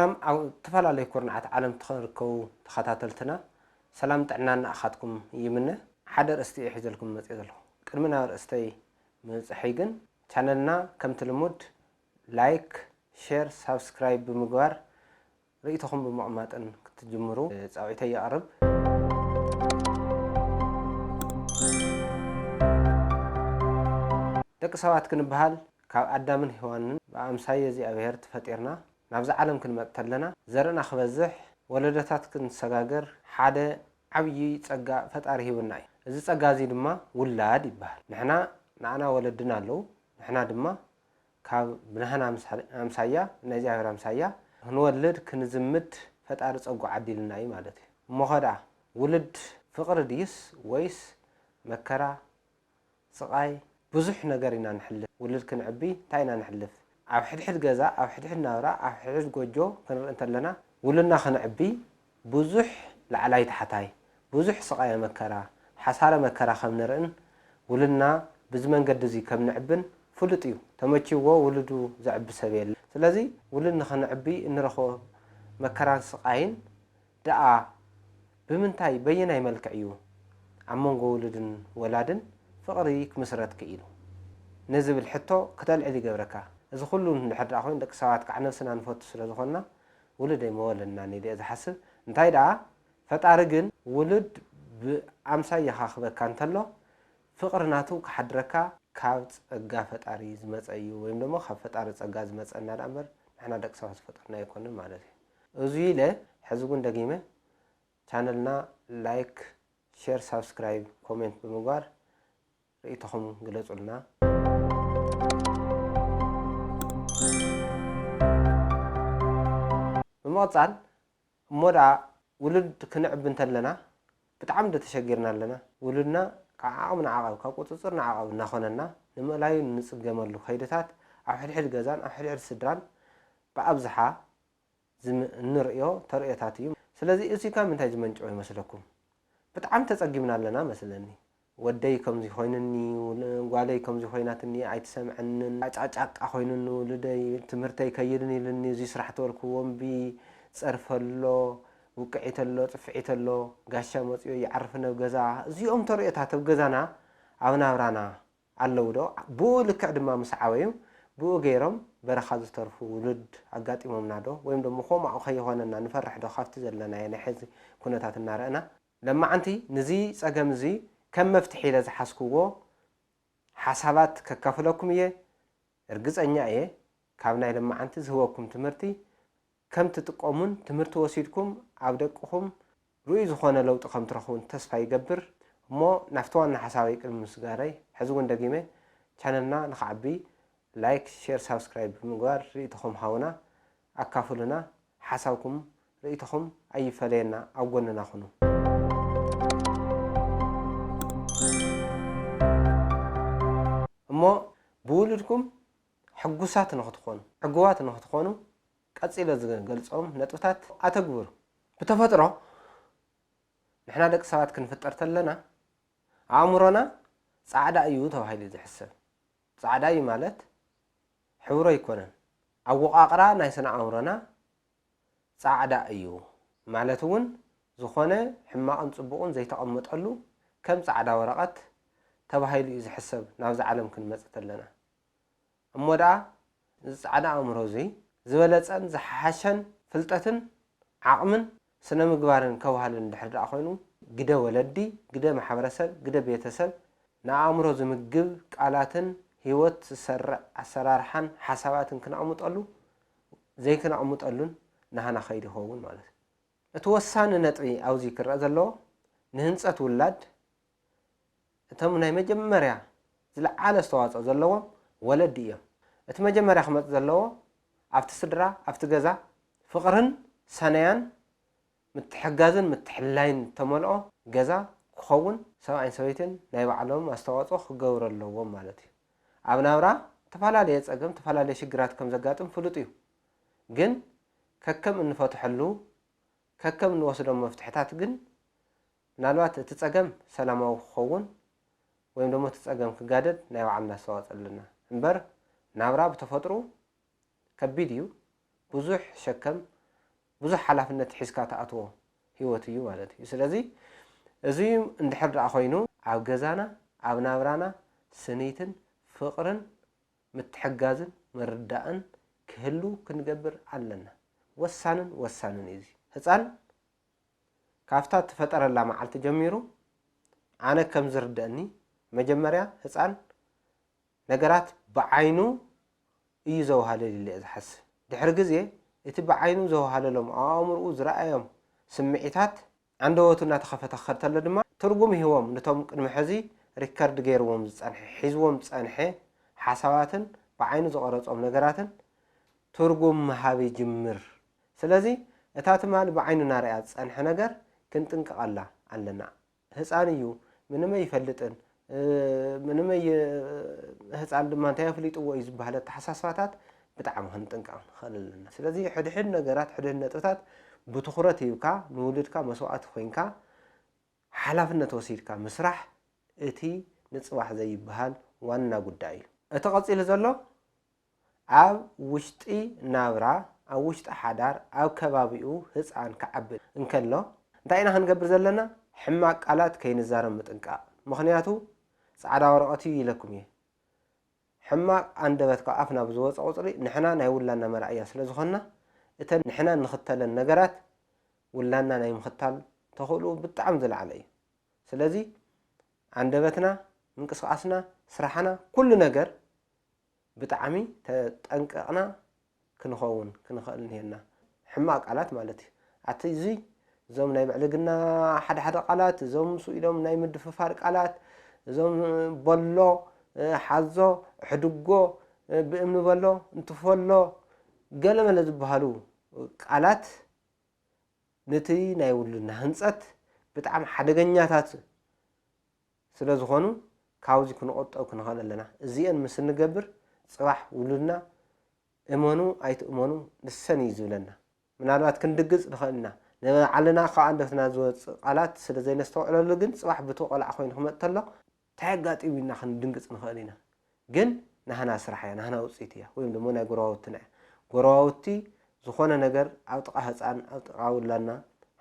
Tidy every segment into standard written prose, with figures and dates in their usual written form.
سلام أو تفعل يكون عت عالم تخركوا تخطاتلتنا سلام تعنا نأخذكم يمنا حدر استي حزلكم متيزلهم كرمنا استي مصحيجن channelنا كم تلمود لايك شير سبسكرايب بمقوار رأيتكم بمعلومات أن تجمروا صاويتي عرب دك سوات كنبهال كاب أدمن هوان بأمساية زي أبيهر تفتيرنا نبز عالم كنمتلنا زرنا خبزح ولدتات كن سجاجر حدا عبي تسجع فتاره والناي إذا تسجع زي دما ولاد يبهر نحنا ولدنا له نحنا دما كاب بنهنا أمسايا نجي أبيهر أمسايا هنولد كنزمت فتاره تسجع عدي للناي مالتي مخدع ولد فقر ديس ويس مكرا سقاي بزح نجارنا نحلف ولد كنعبي تاينا نحلف أو حد جزاء أو حد نورا أو حد جوجو كنا أنت لنا ولنا خنعبي بزح لعلاي تحتاي بزح سقايا مكرا حصار مكرا خمنرن ولنا بزمن قد زي كم نعبن فلتيو تمشي ولدو زعب سبيل سلازي ولنا خنعبي نرخو مكرا سقاين دعا بمنتاي بينا يملك عيو عمون ولدن ولادن فقريك مسرت كيلو نزب الحتو كتال عدي قبركا إذا كلهم نحد أخوين دك ساعات كعنفسنا نفوت سلا زخنا ولد يمولنا نيدي إذا حسب انتهي دعا فتارجن ولد بأمسايا خاخبه كانت له فقرناتو كحدركا كاوت قافت أريز متأيو ويمدمو خفت أريز أجاز متأنا الأمر نحنا دك ساعات فطرنا يكون مالتي أزويله حزقون دقيمة channelنا لايك شير سبسكرايب كومنت بمقار رأيتهم قلتوا لنا بمقصال مودع ولد كنعب انت لنا بتعمد تشجرنا لنا ولدنا كعامنا عقب كقطصرنا عقب ناخوننا نملاي نصقملو خيدتات او حد غزان او حد سدران بابزحا نريو تريتاتيو سلازي اسي كان منتاج منجو يمسلكم بتعم تصقمنا لنا مثلني ودي كم زي خوينني وغالي كم زي خويناتني ايتسمعنن عጫጫቃ خوينن ولدي تمرتي كيدني لني زي سرحت وركوم بي صرفلو وقعيتلو طفعيتلو غاشا مصيو يعرفنا غزا زيوم تريتات غزانا ابنا برانا علو دو بو لك دما مسعاويو بو غيرم برخا زترفو ولد اغاطيممنا دو ويم دمو خوما خي هوننا نفرح دو خافت زلنا يعني حز كنتات نارئنا لما انتي نزي صقم زي كم مفتحي لازم حسكوه حسابات ككفلكم يه ارجعنا يه كابنا لما أنت زهوكم تمرتي كم تتقومون تمرت وسيدكم عبدكم رؤي زخانة لو تقام ترخون تصفي جبر ما نفتوان حسابي المسجاري حزون دقيمة channelنا نخعبي لايك شير سبسكرايب مقار ريتهم هاونا أكافلنا حسابكم ريتهم أي فلينا أو قلنا خنو ما بولدكم حجوسات نختخون حجوات نختخونو قصيله زغلصوم نطفتات اتغبر بتفطرو نحنا دك ساعات كنفطرتلنا عمرنا صعدا ايو توحيد زحسب صعدا اي مالت حورو يكونن اوقاقرا ناي سنا عمرنا صعدا ايو مالتون زخونه حماقن صبقون زي تقمطلو كم صعدا ورقات تبهيلو يزحسب ناوز عالم كنمصت لنا امودا صعدا امروزي زبلصن زححشن فلطتن عقمن سنه مغبارن كوهالن دحر اخوينو غده ولدي غده محبرسب غده بيتسب نامرو زمغب قالاتن هيوت سرع اسرارحن حساباتن كنعمطلو زي كنعمطلون نحنا خيد هون مالت اتوسان نطي اوزي كرا زلو نهنصت ولاد تم ناي مجمريا زلعاله استواصو زلوم ولد ايام ات مجمريا خمط زلو افت سدرا افت غزا فقرن سنيان متحجازن متحلاين تملؤ غزا خون سبعين سويتن ناي بعلم استواصو خغورلوم مالتي ابنابرا تفعلالي صقم تفعلالي شغرات كم زغاطم فلطيو ግን ከከም እንፈትحሉ ከከም እንወስደው መፍትحታት ግን ምናልባት ተጸገም ሰላማው ኾውን ወይም ደግሞ ተጸገም ከጋደድ ናይ ባዓልና ሰዋጽልና እንበር ናብራ በተፈጥሮ ከቢድዩ ብዙሕ ሸከም ብዙሕ ሓላፍነት ሒዝካ ተኣትዎ ህይወት እዩ ማለት እዩ ስለዚ እዚ እንድሕር ደኣ ኮይኑ ኣብ ገዛና ኣብ ናብራና ስኒትን ፍቕርን ምትሕጋዝን ምርዳእን ክህሉ ክንገብር ኣለና ወሳንን እዩ ህፃን ካፍታ ተፈጠረላ መዓልቲ ጀሚሩ ኣነ ከም ዝርደአኒ መጀመርያ ህፃን ነገራት ብዓይኑ እዩ ዘወሃለል ኢለ ዝሓስብ ድሕሪ ግዜ እቲ ብዓይኑ ዘወሃለሎም ኣእምርኡ ዝረኣዮም ስምዒታት አንደወቱ እናተኸፈተ ክኸድ ተሎ ድማ ትርጉም ሂቦም ነቶም ቅድሚ ሕዚ ሪከርድ ገይርዎም ዝፀንሐ ሒዝዎም ዝፀንሐ ሓሳባትን ብዓይኑ ዝቐረፆም ነገራትን ትርጉም ምሃብ ይጅምር ስለዚ እታ ትማሊ ብዓይኑ እናርኣያ ዝፀንሐ ነገር ክንጥንቀቐላ ኣለና ህፃን እዩ ምንም ኣይፈልጥን ምንም ህፃን ድማ እንታይ ኣፍሊጥዎ እዩ ዝበሃል ኣተሓሳስባታት ብጣዕሚ ክንጥንቀቕ ንኽእል ኣለና ስለዚ ሕድሕድ ነገራት ሕድሕድ ነጥብታት ብትኹረት ሂብካ ንውልድካ መስዋእቲ ኮይንካ ሓላፍነት ወሲድካ ምስራሕ እቲ ንፅባሕ ዘይበሃል ዋና ጉዳይ እዩ እቲ ቀፂሉ ዘሎ ኣብ ውሽጢ ናብራ ኣብ ውሽጢ ሓዳር ኣብ ከባቢኡ ህፃን ክዓቢ እንከሎ እንታይ ኢና ክንገብር ዘለና ሕማቅ ቃላት ከይንዛረብ ምጥንቃቕ ምክንያቱ ፃዕዳ ወረቐት እዩ ኢለኩም እየ ሕማቅ ኣንደበት ካብ ኣፍና ብዝወፀ ቁፅሪ ንሕና ናይ ውላና መርኣያ ስለ ዝኾንና እተን ንሕና ንኽተለን ነገራት ውላና ናይ ምኽታል ተኽእሉ ብጣዕሚ ዝለዓለ እዩ ስለዚ ኣንደበትና ምንቅስቃስና ስራሕና ኩሉ ነገር ብጣዕሚ ተጠንቀቕና ክንኸውን ክንኽእል እኒሄና ሕማቅ ቃላት ማለት እዩ ኣቲ እዚ እዞም ናይ ብዕልግና ሓደ ቃላት እዞም ምስኡ ኢሎም ናይ ምድፍፋር ቃላት እዞም በሎ ሓዞ ሕድጎ ብእምኒ በሎ እንትፈሎ ገለመለ ዝበሃሉ ቃላት ነቲ ናይ ውሉድና ህንፀት ብጣዕሚ ሓደገኛታት ስለ ዝኾኑ ካብዚ ክንቆጠብ ክንኽእል ኣለና እዚአን ምስ እንገብር ፅባሕ ውሉድና እመኑ ኣይትእመኑ ንሰን እዩ ዝብለና ምናልባት ክንድግፅ ንኽእል ኢና ንባዕልና ካብ ኣንደበትና ዝወፅእ ቃላት ስለ ዘይነስተውዕለሉ ግን ፅባሕ ብቶ ቆልዓ ኮይኑ ክመፅእ ተሎ እንታይ ኣጋጢሙ ኢልና ክንድንግፅ ንኽእል ኢና ግን ናህና ስራሕ እያ ናህና ውፅኢት እያ ወይ ድማ ናይ ጎረባውትና እያ ጎረባውቲ ዝኾነ ነገር ኣብ ጥቓ ህፃን ኣብ ጥቓ ውላድና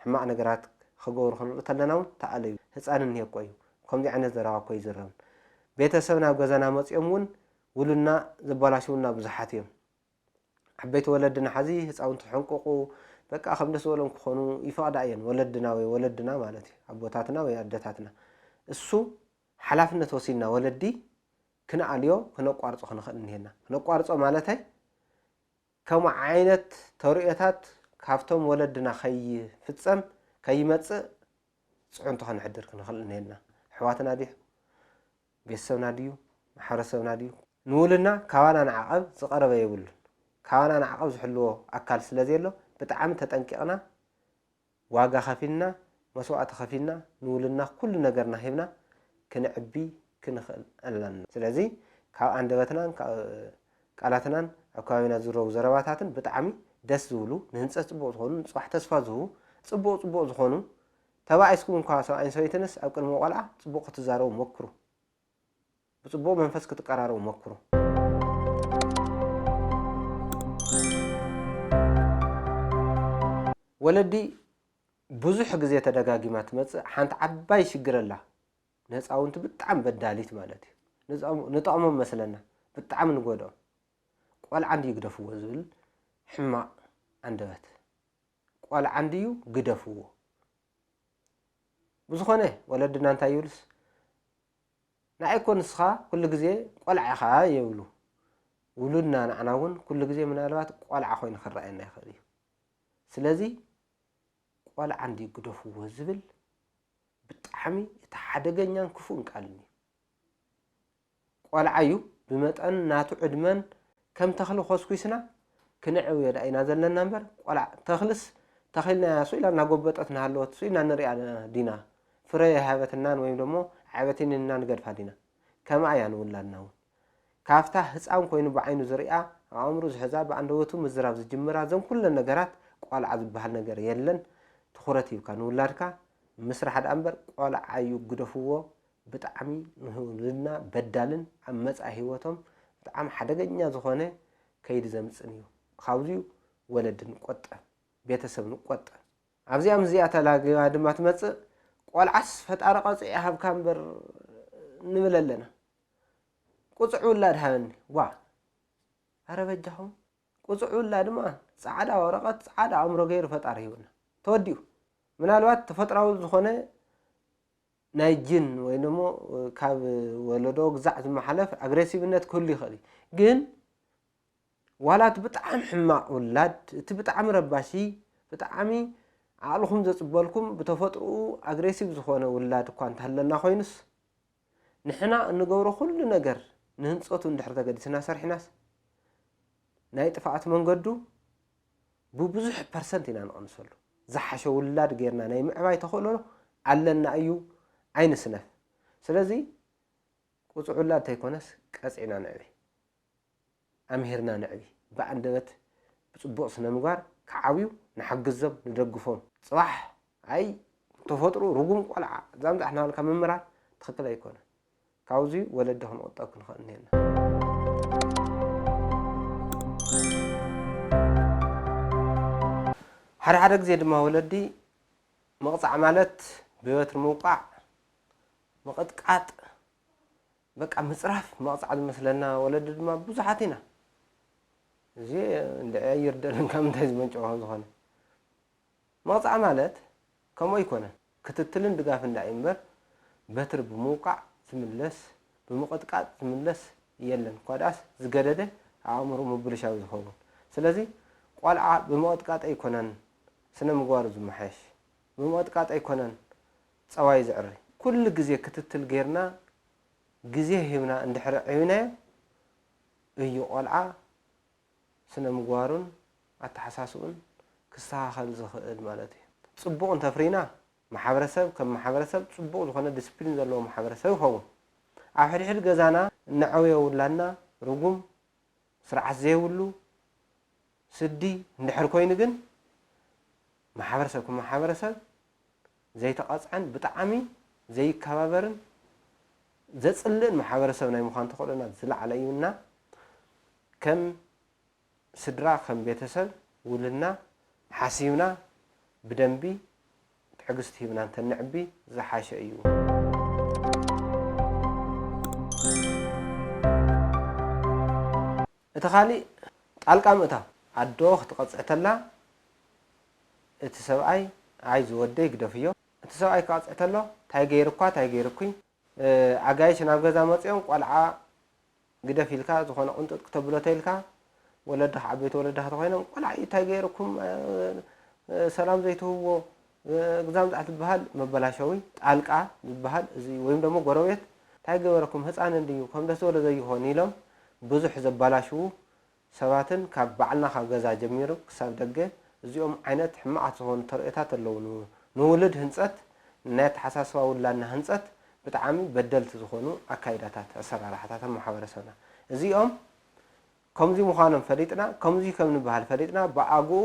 ሕማቅ ነገራት ክገብሩ ክንርኢ ተለና እውን ተኣለዩ ህፃን እኒሄ እኮ እዩ ከምዚ ዓይነት ዘረባ እኮ ይዝረብ ቤተሰብ ናብ ገዛና መፂኦም እውን ውሉድና ዘበላሽውና ብዙሓት እዮም ዓበይቲ ወለድና ሓዚ ህፃውንቲ ሕንቁቁ በቃ ከም ደስ በሎም ክኾኑ ይፈቕዳ እየን ወለድና ወይ ወለድና ማለት እዩ ኣቦታትና ወይ ኣደታትና እሱ ሓላፍነት ወሲድና ወለዲ ክንኣልዮ ክነቋርፆ ክንኽእል እኒሄና ክነቋርፆ ማለተይ ከምኡ ዓይነት ተርእዮታት ካብቶም ወለድና ከይፍፀም ከይመፅእ ፅዑንቶ ክንሕድር ክንኽእል እኒሄና ኣሕዋትና ድዩ ቤተሰብና ድዩ ማሕበረሰብና ድዩ ንውሉድና ካባና ንዓቐብ ዝቐረበ የብሉን ካባና ንዓቐብ ዝሕልዎ ኣካል ስለ ዘየሎ ብጣዕሚ ተጠንቂቕና ዋጋ ከፊልና መስዋእቲ ከፊልና ንውሉድና ኩሉ ነገርና ሂብና ክንዕቢ ክንኽእል ኣለና ስለዚ ካብ ኣንደበትናን ቃላትናን ኣብ ከባቢና ዝረቡ ዘረባታትን ብጣዕሚ ደስ ዝብሉ ንህንፀት ፅቡቅ ዝኾኑ ንፅባሕ ተስፋ ዝህቡ ፅቡቅ ዝኾኑ ተባኢስኩም እንኳ ሰብኣይን ሰበይትንስ ኣብ ቅድሚ ቆልዓ ፅቡቅ ክትዛረቡ ሞክሩ ብፅቡቅ መንፈስ ክትቀራረቡ ሞክሩ ወለዲ ብዙሕ ግዜ ተደጋጊማ ትመፅእ ሓንቲ ዓባይ ሽግር ኣላ ንህፃውንቲ ብጣዕሚ በዳሊት ማለት እዩ ንጠቕሞም መስለና ብጣዕሚ ንጎድኦም ቆልዓ እንድዩ ግደፍዎ ዝብል ሕማቅ ኣንደበት ቆልዓ እንድዩ ግደፍዎ ብዝኾነ ወለድና እንታይ ይብሉስ ንዓይኮ ንስኻ ኩሉ ግዜ ቆልዓ ኢኻ የብሉ ውሉድና ንዓና እውን ኩሉ ግዜ ምናልባት ቆልዓ ኮይኑ ክረአየና ይኽእል እዩ ስለዚ ቆልዓ እንድዩ ግደፍዎ ዝብል ብጣዕሚ እቲ ሓደገኛን ክፉእን ቃል እዩ ቆልዓ እዩ ብመጠን ናቱ ዕድመን ከም ተኽሊ ኮስኩስና ክንዕብዮ ኢና ዘለና እምበር ቆልዓ ተኽልስ ተኽልና ስኢላ እናጎበጠት ናሃለወት ስኢልና ንሪኣ ዲና ፍረ ሃበትናን ወይም ደሞ ዓበትንና ንገድፋ ዲና ከማ እያ ንውላድና እውን ካብታ ህፃን ኮይኑ ብዓይኑ ዝሪኣ ኣእምሩ ዝሕዛ ብኣንደበቱ ምዝራብ ዝጅምራ እዞም ኩለን ነገራት ቆልዓ ዝበሃል ነገር የለን ትኹረት ሂብካ ንውላድካ ምስራሕ ዳ እምበር ቆልዓ እዩ ግደፍዎ ብጣዕሚ ንውሉድና በዳልን ኣብ መጻኢ ሂወቶም ብጣዕሚ ሓደገኛ ዝኾነ ከይዲ ዘምፅን እዩ ካብዚኡ ወለድ ንቆጠብ ቤተሰብ ንቆጠብ ኣብዚኦም እዚኣ ተላጊባ ድማ ትመጽእ ቆልዓስ ፈጣሪ ቀጽዒ ሃብካ እምበር ንብል ኣለና ቁፅዕ ውላድ ሃበኒ ዋ ኣረበጃኹም ቁፅዕ ውላድ ድማ ጻዕዳ ወረቐት ጻዕዳ ኣእምሮ ገይሩ ፈጣሪ ሂቡና ተወዲኡ ምናልባት ተፈጥራዊ ዝኾነ ናይ ጅን ወይ ደሞ ካብ ወለዶ ግዛዕ ዝመሓለፍ ኣግሬሲቭነት ክህሉ ይኽእል ግን ዋላት ብጣዕሚ ሕማቕ ውላድ እቲ ብጣዕሚ ረባሺ ብጣዕሚ ዓቕልኩም ዘጽበልኩም ብተፈጥሮኡ ኣግሬሲቭ ዝኾነ ውላድ እኳ እንተሃለና ኮይኑስ ንሕና እንገብሮ ኩሉ ነገር ንህንፀቱ እንድሕር ተገዲስና ሰርሒናስ ናይ ጥፋኣት መንገዱ ብብዙሕ ፐርሰንት ኢና ንቐንሰሉ ዝሓሸ ውላድ ጌርና ናይ ምዕባይ ተኽእሎ ኣለና እዩ ኣይንስነፍ ስለዚ ቁፅዕ ውላድ እንተይኮነስ ቀፂዕና ንዕቢ ኣምሂርና ንዕቢ ብኣንደበት ብፅቡቕ ስነ ምግባር ክዓብዩ ንሓግዞም ንደግፎም ጽባሕ ኣይ ተፈጥሮ ርጉም ቆልዓ ዛምዛሕና ባልካ ምምራር ትኽክል ኣይኮነን ካብዚ ወለዲ ክንቆጠብ ክንኽእል እኒአና ሓደ ግዜ ድማ ወለዲ መቕፃዕ ማለት ብበትሪ ምውቃዕ መቐጥቃጥ በቃ ምፅራፍ መቕፃዕ ዝመስለና ወለዲ ድማ ብዙሓት ኢና እዚ እንድዕይር ደለን ካብ ምንታይ ዝመንጭዎ ዝኾነ መቕፃዕ ማለት ከምኡ ኣይኮነን ክትትልን ድጋፍን ዳእ እምበር በትሪ ብምውቃዕ ዝምለስ ብምቕጥቃጥ ዝምለስ የለን ኳዳስ ዝገደደ ኣእምሮ ምብልሻዊ ዝኸውን ስለዚ ቆልዓ ብምቕጥቃጥ ኣይኮነን ስነ ምግባሩ ዝመሓየሽ ብምቕጥቃጥ ኣይኮነን ፀዋይ ዝዕሪ ኩሉ ግዜ ክትትል ጌርና ግዜ ሂብና እንድሕር ዕብናዮ እዩ ቆልዓ ስነ ምግባሩን ኣተሓሳስኡን ክስተኻኸል ዝኽእል ማለት እዩ ጽቡቕ እንተፍሪና ማሕበረሰብ ከም ማሕበረሰብ ጽቡቕ ዝኾነ ዲስፕሊን ዘለዎ ማሕበረሰብ ይኸውን ኣብ ሕድሕድ ገዛና እናዕበዮ ውላድና ርጉም ስርዓት ዘይብሉ ስዲ እንድሕር ኮይኑ ግን ማሕበረሰብ ከም ማሕበረሰብ ዘይተቐፅዐን ብጣዕሚ ዘይከባበርን ዘጽልእን ማሕበረሰብ ናይ ምዃን ተኽእሎና ዝለዓለ እዩና ከም ስድራ ከም ቤተሰብ ውልና ሓሲብና ብደንቢ ትዕግስቲ ሂብና እንተንዕቢ ዝሓሸ እዩ እቲ ካሊእ ጣልቃ ምእታው ኣዶ ክትቐፅዕ ተላ እቲ ሰብኣይ ኣይ ዝወደይ ግደፍዮ እቲ ሰብኣይ ክቐፅዕ ተሎ እንታይ ገይርኳ እንታይ ገይርኩኝ ኣጋይሽ ናብ ገዛ መፅኦም ቆልዓ ግደፍ ኢልካ ዝኾነ ቁንጥጥ ክተብሎ ተኢልካ ወለድኻ ዓበይቲ ወለድኻ ተኮይኖም ቆልዓ እንታይ ገይርኩም ሰላም ዘይትህብዎ ግዛምዛዕ ትበሃል መበላሸዊ ጣልቃ ዝበሃል እዚ ወይም ደሞ ጎረቤት እንታይ ገበረኩም ህፃን እንድዩ ከም ደስ ዝበለ ዘይኾን ኢሎም ብዙሕ ዘበላሽው ሰባትን ካብ ባዕልና ካብ ገዛ ጀሚሩ ክሳብ ደገ እዚኦም ዓይነት ሕማዓት ዝኾኑ ተርእታት ኣለዉ ንውልድ ህንፀት ናይ ተሓሳስባ ውላድና ህንፀት ብጣዕሚ በደልቲ ዝኾኑ ኣካይዳታት ኣሰራርሓታት ማሕበረሰብና እዚኦም ከምዚ ምዃኖም ፈሊጥና ከምዚ ከም ንበሃል ፈሊጥና ብኣግኡ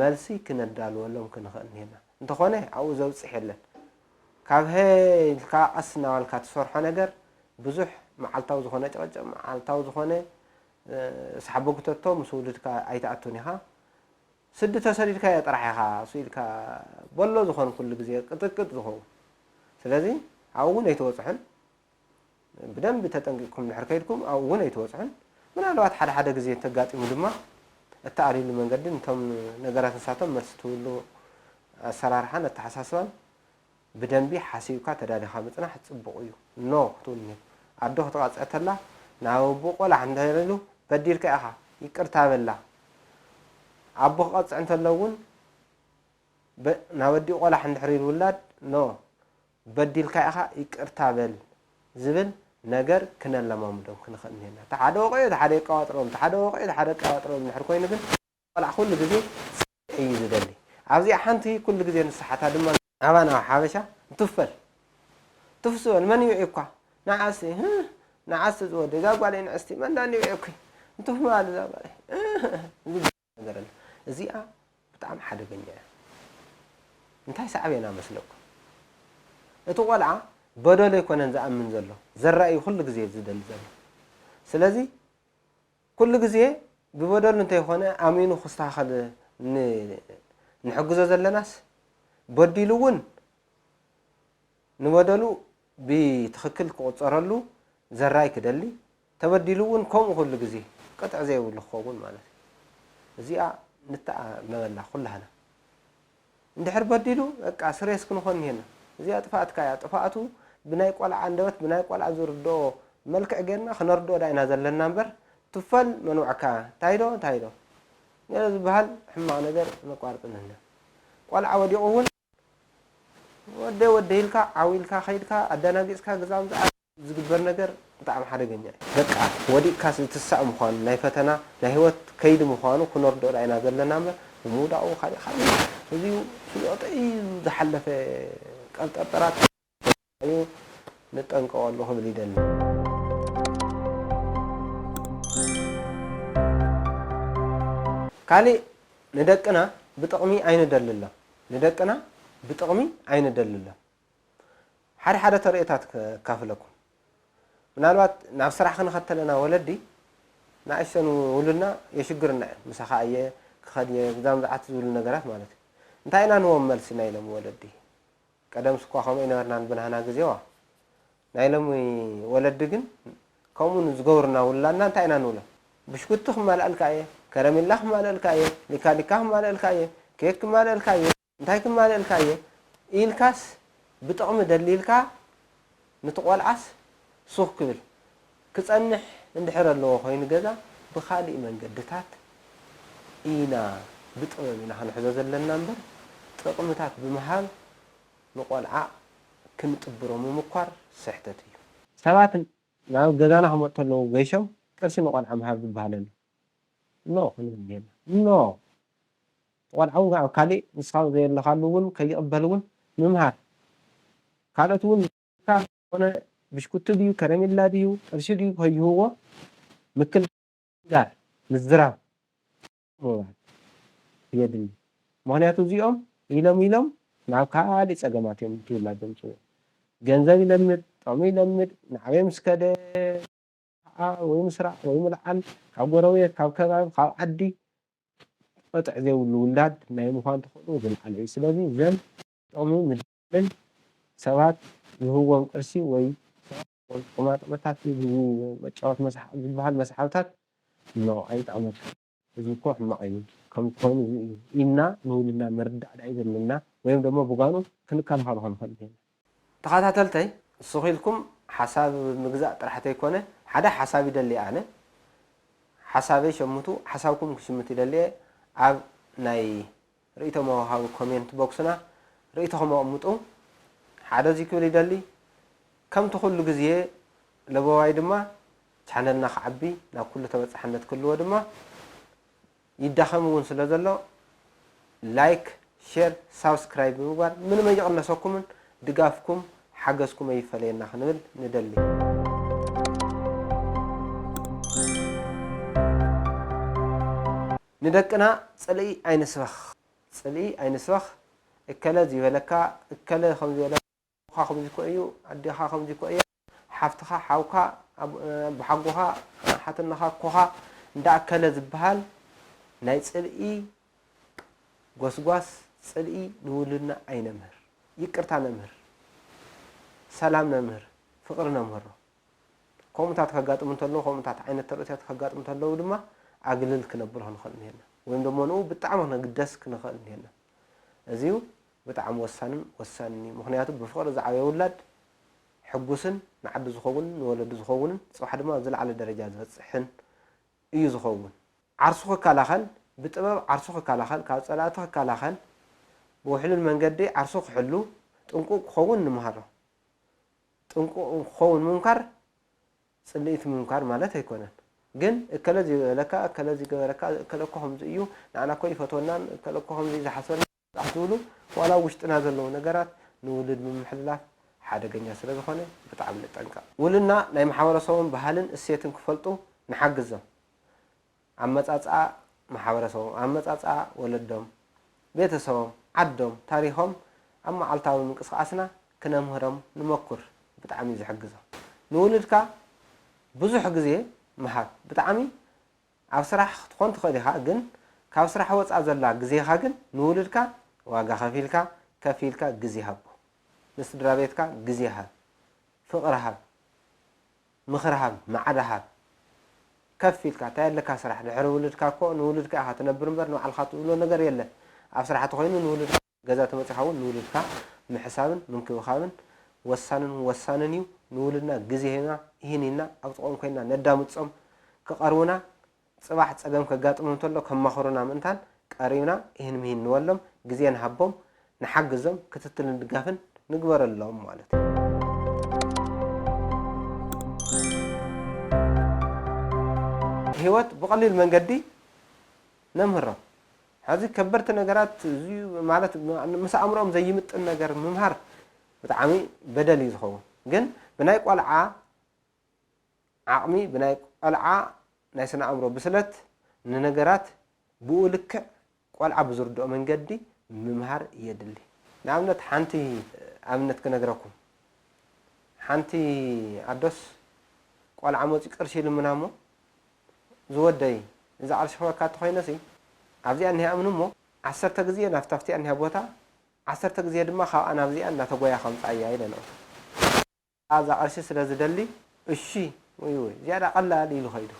መልሲ ክነዳልወሎም ክንኽእል ኒና እንተኾነ ኣብኡ ዘብፅሕ የለን ካብ ሄልካ ቀስ እናበልካ ትሰርሖ ነገር ብዙሕ መዓልታዊ ዝኾነ ጨቐጨቕ መዓልታዊ ዝኾነ ሰሓበግተቶ ምስ ውልድካ ኣይተኣቱን ኢኻ ስዲ ተሰዲድካ ጥራሕ ኢኻ ስኢልካ በሎ ዝኾን ኩሉ ግዜ ቅጥቅጥ ዝኸውን ስለዚ ኣብኡ እውን ኣይትወፅሕን ብደንቢ ተጠንቂቕኩም ድሕር ከይድኩም ኣብኡ እውን ኣይትወፅሕን ምናልባት ሓደ ግዜ ተጋጢሙ ድማ እተኣሪሉ መንገዲ እንቶም ነገራት ንሳቶም መልሲ ትብሉ ኣሰራርሓን ኣተሓሳስባን ብደንቢ ሓሲብካ ተዳሊኻ ምፅናሕ ፅቡቕ እዩ ኖ ክትብል እኒአ ኣዶ ክትቐፅዕ ተላ ናብ ኣቦ ቆልዓ እንተኢሉ በዲልካ ኢኻ ይቅርታ በላ ኣቦ ክቐፅዕ እንተሎ እውን ናብ ኣዲኡ ቆልዓ እንድሕር ኢሉ ውላድ ኖ በዲልካ ኢኻ ይቅርታ በል ዝብል ነገር ክነለማምዶም ክንኽእል ኒና እቲ ሓደ ወቂዑ እቲ ሓደ ይቀዋጥሮም እቲ ሓደ ወቂዑ እቲ ሓደ ይቀዋጥሮም እንድሕር ኮይኑ ግን ቆልዓ ኩሉ ግዜ እዩ ዝደሊ ኣብዚኣ ሓንቲ ኩሉ ግዜ ንስሓታ ድማ ኣባና ሓበሻ እንትፈል ትፍስበል መን ይውዒኳ ንዓስ ንዓስ ዝወደ እዛ ጓል ንዕስቲ መንዳኒ ይውዒኩኝ እንትፍማል እዛ ጓል ነገር ኣሎ እዚኣ ብጣዕሚ ሓደገኛ እያ እንታይ ሳዕቤና መስለኩም እቲ ቆልዓ በደሎ ይኮነን ዝኣምን ዘሎ ዘራእዩ ኩሉ ግዜ ዝደሊ ዘሎ ስለዚ ኩሉ ግዜ ብበደሉ እንተይኮነ ኣሚኑ ክስተኻኸል ንሕግዞ ዘለናስ በዲሉ እውን ንበደሉ ብትኽክል ክቁፀረሉ ዘራይ ክደሊ ተበዲሉ እውን ከምኡ ኩሉ ግዜ ቅጥዕ ዘይብሉ ክኸውን ማለት እዩ እዚኣ ንተኣመበላ ኩላህና እንድሕር በዲሉ በቃ ስሬስ ክንኾን እኒሄና እዚኣ ጥፋኣትካ እያ ጥፋኣቱ ብናይ ቆልዓ አንደበት ብናይ ቆልዓ ዝርድኦ መልክዕ ጌርና ክነርድኦ ዳኢና ዘለና እምበር ትፈል መንውዕካ ታይዶ ገለ ዝበሃል ሕማቕ ነገር መቋርጥ ንህና ቆልዓ ወዲቑ እውን ወደ ኢልካ ዓዊልካ ከይድካ ኣደናጊፅካ ገዛ ምዝኣ ዝግበር ነገር ብጣዕሚ ሓደገኛ እዩ በቃ ወዲቕካ ዝትሳእ ምዃኑ ናይ ፈተና ናይ ህይወት ከይዲ ምዃኑ ክነርድኦ ዳኢና ዘለና እምበር ብምውዳቑ ካሊእ እዚኡ ፍልጠይ ዝሓለፈ ቀልጠጠራት እዩ ንጠንቀቐሉ ክብል ይደሊ ካሊእ ንደቅና ብጥቕሚ ኣይንደልሎም ሓደ ተርእታት ክካፍለኩም ምናልባት ናብ ስራሕ ክንኸተለና ወለዲ ንኣሽተን ውሉድና የሽግርና እዮም ምሳኻ እየ ክኸድየ ግዛም ዝዓት ዝብሉ ነገራት ማለት እዩ እንታይ ኢና ንዎም መልሲ ናይ ሎሚ ወለዲ ቀደም ስኳ ከምኡ ነበርና ንብናህና ግዜዋ ናይ ሎሚ ወለዲ ግን ከምኡ ዝገብሩና ውላድና እንታይ ኢና ንብሎም ብሽኩቲ ክማልአልካ እየ ከረሜላ ክማልአልካ እየ ሊካሊካ ክማልአልካ እየ ኬክ ክማልአልካ እየ እንታይ ክማልአልካ እየ ኢልካስ ብጥቕሚ ደሊልካ ንትቆልዓስ ሱኽ ክብል ክፀንሕ እንድሕር ኣለዎ ኮይኑ ገዛ ብካሊእ መንገድታት ኢና ብጥበብ ኢና ክንሕዞ ዘለና እምበር ጥቕምታት ብምሃብ ንቆልዓ ክንጥብሮ ምምኳር ስሕተት እዩ ሰባት ናብ ገዛና ክመፁ ከለዉ ገይሾም ቅርሺ ንቆልዓ ምሃብ ዝበሃል ኣሎ ኖ ቆልዓ እውን ካሊእ ንስኻ ዘየለኻሉ እውን ከይቕበል እውን ምምሃር ካልኦት እውን ኮነ ብሽኩቲ ድዩ ከረሜላ ድዩ ቅርሺ ድዩ ከይህብዎ ምክልጋል ምዝራብ የድሊ ምክንያቱ እዚኦም ኢሎም ናብ ካሊእ ፀገማት እዮም ትውላድ ዘምፅኡ ገንዘብ ይለምድ ጥቕሚ ይለምድ ንዓበይ ምስ ከደ ወይ ምስራዕ ወይ ምልዓል ካብ ጎረቤት ካብ ከባቢ ካብ ዓዲ ቅጥዕ ዘይብሉ ውላድ ናይ ምዃን ተኽእሉ ዝለዓለ እዩ ስለዚ ዘን ጥቕሚ ምድልን ሰባት ዝህብዎም ቅርሲ ወይ ቁማጥመታት መጫወት ዝበሃል መስሓብታት ኣይጠቕመካ እዚ እኮ ሕማቕ እዩ ከም ኮይኑ ኢልና ንውሉድና መርዳእ ዳ እዩ ዘለና ወይም ደሞ ብጓኑ ክንከላኸሎ ክንኽእል ኢና ተኸታተልተይ እስኹ ኢልኩም ሓሳብ ምግዛእ ጥራሕ ዘይኮነ ሓደ ሓሳብ ይደሊ ኣነ ሓሳበይ ሸምቱ ሓሳብኩም ክሽምት ይደልየ ኣብ ናይ ርእቶ መውሃቢ ኮሜንት ቦክስና ርእቶኹም ኣቕምጡ ሓደ እዚ ክብል ይደሊ ከምቲ ኩሉ ግዜ ለበዋይ ድማ ቻነልና ክዓቢ ናብ ኩሉ ተበፃሕነት ክልዎ ድማ ይዳኸም እውን ስለ ዘሎ ላይክ ሼር ሳብስክራይብ ብምግባር ምንም ኣይቕነሰኩምን ድጋፍኩም ሓገዝኩም ኣይፈለየና ክንብል ንደሊ ንደቅና ፅልኢ ኣይንስበኽ እከለ ዝበለካ እከለ ከምዚ በለካ ከምዚ ኮ እዩ ኣዴኻ ከምዚ ኮ እያ ሓፍትኻ ሓውካ ብሓጉኻ ሓትነኻ ኮኻ እንዳእከለ ዝበሃል ናይ ፅልኢ ጎስጓስ ፅልኢ ንውሉድና ኣይነምህር ይቅርታ ነምህር ሰላም ነምህር ፍቅሪ ነምህሮ ከምኡታት ከጋጥሙ እንተለዉ ከምኡታት ዓይነት ተርእታት ከጋጥሙ እንተለዉ ድማ ኣግልል ክነብር ክንኽእል እኒሄና ወይም ደሞ ንኡ ብጣዕሚ ክነግደስ ክንኽእል እኒሄና እዚኡ ብጣዕሚ ወሳንን እዩ ምክንያቱ ብፍቅሪ ዝዓበየ ውላድ ሕጉስን ንዓዲ ዝኸውን ንወለዱ ዝኸውንን ፅባሕ ድማ ዝለዓለ ደረጃ ዝበፅሕን እዩ ዝኸውን ዓርሱ ክከላኸል ብጥበብ ዓርሱ ክከላኸል ካብ ፀላእቲ ክከላኸል ብውሕሉል መንገዲ ዓርሱ ክሕሉ ጥንቁቅ ክኸውን ንምሃሮ ጥንቁቅ ክኸውን ምምካር ፅልኢት ምምካር ማለት ኣይኮነን ግን እከለ ዝበለካ እከለ ዝገበረካ እከለ እኮ ከምዚ እዩ ንዓና እኮ ይፈትወናን እከለ እኮ ከምዚ ዝሓስበና ዝብሉ ዋላ ውሽጥና ዘለዉ ነገራት ንውሉድ ብምሕልላፍ ሓደገኛ ስለ ዝኾነ ብጣዕሚ ንጠንቀቕ ውሉድና ናይ ማሕበረሰቦም ባህልን እሴትን ክፈልጡ ንሓግዞም ኣመፃፅኣ ማሕበረሰቦም ኣመፃፅኣ ወለዶም ቤተሰቦም ዓዶም ታሪኾም ኣብ መዓልታዊ ምንቅስቃስና ክነምህሮም ንመኩር ብጣዕሚ እዩ ዝሕግዞም ንውሉድካ ብዙሕ ግዜ ምሃብ ብጣዕሚ ኣብ ስራሕ ክትኮን ትኽእል ኢኻ ግን ካብ ስራሕ ወፃእ ዘላ ግዜኻ ግን ንውሉድካ واقع كفيلك جزي هبو نسدرا بيتك جزي هب فقر هب مخر هب معد هب كفيلك تايلك سرح دحر ولدك كو نولدك هتنبر مبر نوع الخاطئ نجر يلا ኣብ ስራሕ ተኮይኑ ንውልድ ገዛ ተመጽሓውን ንውልድካ ምሕሳብን ምንክብኻብን ወሳንን እዩ ንውልድና ግዜ ይህንና ኣብ ጥቆም ኮይና ነዳምጾም ክቐርቡና ጽባሕ ጸገም ከጋጥሞም ተሎ ከማኽሩና ምንታን ቀሪብና ይህን ምሂን ንወሎም ግዜ ንሃቦም ንሓግዞም ክትትልን ድጋፍን ንግበረሎም ማለት እዩ ህይወት ብቐሊል መንገዲ ነምህሮም هذه كبرت نجارات زي مالت مس أمرهم زي مت النجار ممهر بتعامي بدل يزخو جن بنايق والعا عقمي بنايق والعا نايسنا أمره بسلت النجارات بقولك والعا بزرد من جدي ممهر يدلي نعملت حنتي عملت كنجاركم حنتي عدس والعا موتك أرشيل منامو زودي إذا عرش هو كات خينسي أبزي أنها أمنمو عسرت جزية نفتفتي أنها بوتا عسرت جزية دم خا أنا أبزي أنها تقويا خمس أيام لنا هذا أرش سلاز دلي الشيء ويوي زيادة قلة لي لخيره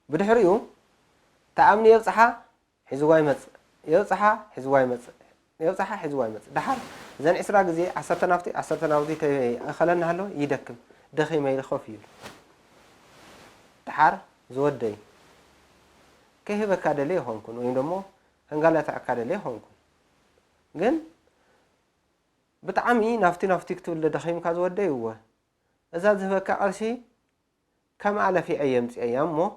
بدحريو تأمني يبصحة حزواي مت يبصحة حزواي مت يبصحة حزواي مت دحر زين إسراء جزية عسرت نفتي تي خلنا هلو يدكم دخي ما يلخفيل دحر زودي كيف بكاد ليه هونكون ويندمو هنقالة أكاد ليه هونكون جن بتعمي نفتي كتول لدخيم كذا ودي هو إذا ذهب كأرشي كم على في أيام مو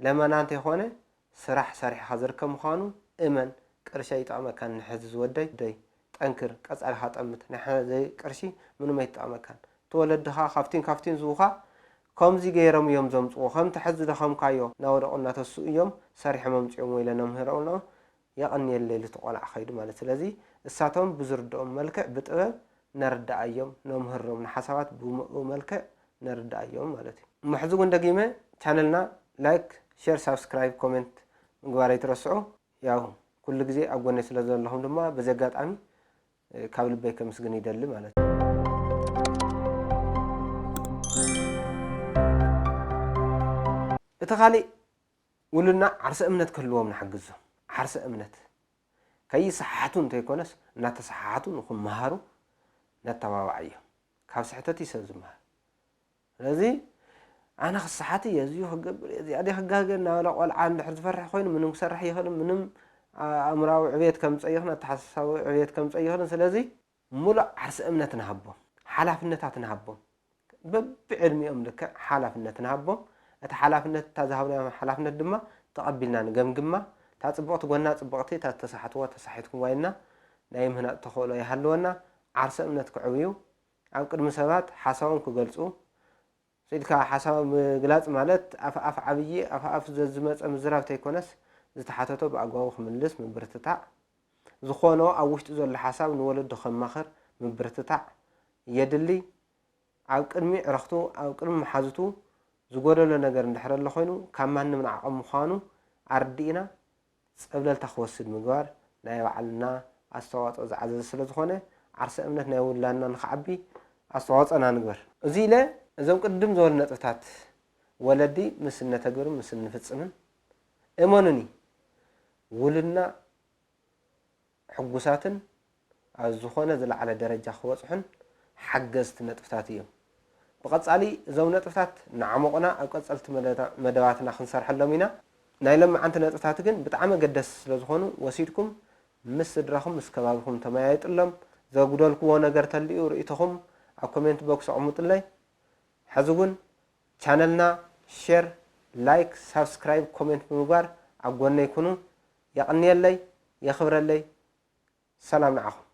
لما نانتي هونه سرح حذركم خانو إمن كرشي طعم كان حزز ودي دي تنكر كأسأل هات أمت نحن زي كرشي منو ما يطعم كان تولد دخا خافتين زوخا كم زي غيرهم يوم زمت وخم تحز دخم كايو نور قلنا تسوق يوم صريح ممتعون ولا نمهرون يقني الليل تقلع خير مالت لذي الساعتهم بزردهم ملكة بتقبل نرد أيام نمهرهم حسابات بملكة نرد أيام مالتي محزون دقيمة channelنا لايك شير سبسكرايب كومنت مقباري ترسعوا ياهو كل جزء أقول ناس لازم لهم دما بزجات عمي قبل بيك مسجني دل مالتي تخالي ولنا عرس أمنت كلهم نحجزهم عرس أمنت كي صحتون تيكونس نتصحتون نكون مهارو نتواعيهم كاب صحتي سزمها لذي أنا خصحتي يزيو هجبر يزي أدي هجاجنا ولا قال عام لحد فرح خوين منهم سرح يخلم منهم أمراو عبيد كم صيحنا تحسوا عبيد كم صيحنا سلذي ملا عرس أمنت نهبهم حلف النتات نهبهم بعلمي أملك حلف النت نهبهم أتحلفنا تذهبنا حلفنا الدماء تقبلنا نجمع تعصبقت قلنا تعصبقتي تتصحتوا تصحتكم ويننا نايم هنا تخولوا يحلونا عرس أمنتك عويو أو كل مسابات حسابهم كجلسوا سيدك حساب جلات مالت أف عبية أف زمت أمزراب تيكونس زتحتته بأجواء من لس من برتتع زخانة أو وش تزول الحساب نولد دخل مخر من برتتع يدلي أو كلمة رختو أو كلمة حازتو زغور له نجار ندحر له خينو كمان من عقم خانو عردينا قبل التخوص المجوار لا يعلنا الصوات عزيز سلط خانه عرس أمنتنا يقول لنا نخعبي الصوات أنا نجبر زيله زم قدم زول نتفتات ولدي مسن تجبر مسن نفتسمن إيمانني ولنا حجوساتن الزخانة ذل على درجة خوصحن حجزت نتفتاتيهم بقص علي زونة تفتات نعمقنا أو قص علت مدواتنا خنصر حلمينا نايلم عندنا تفتات جن بتعمل قدس لزخانو وسيدكم مس درهم مس كبابكم تمايت اللهم زودالكم وانا قرت اللي ورئيتهم أو كومنت بوكس عمود الله حزقون channelنا شير لايك سبسكرايب كومنت بمبار أقولنا يكونوا يقني اللي يخبر اللي سلام عليكم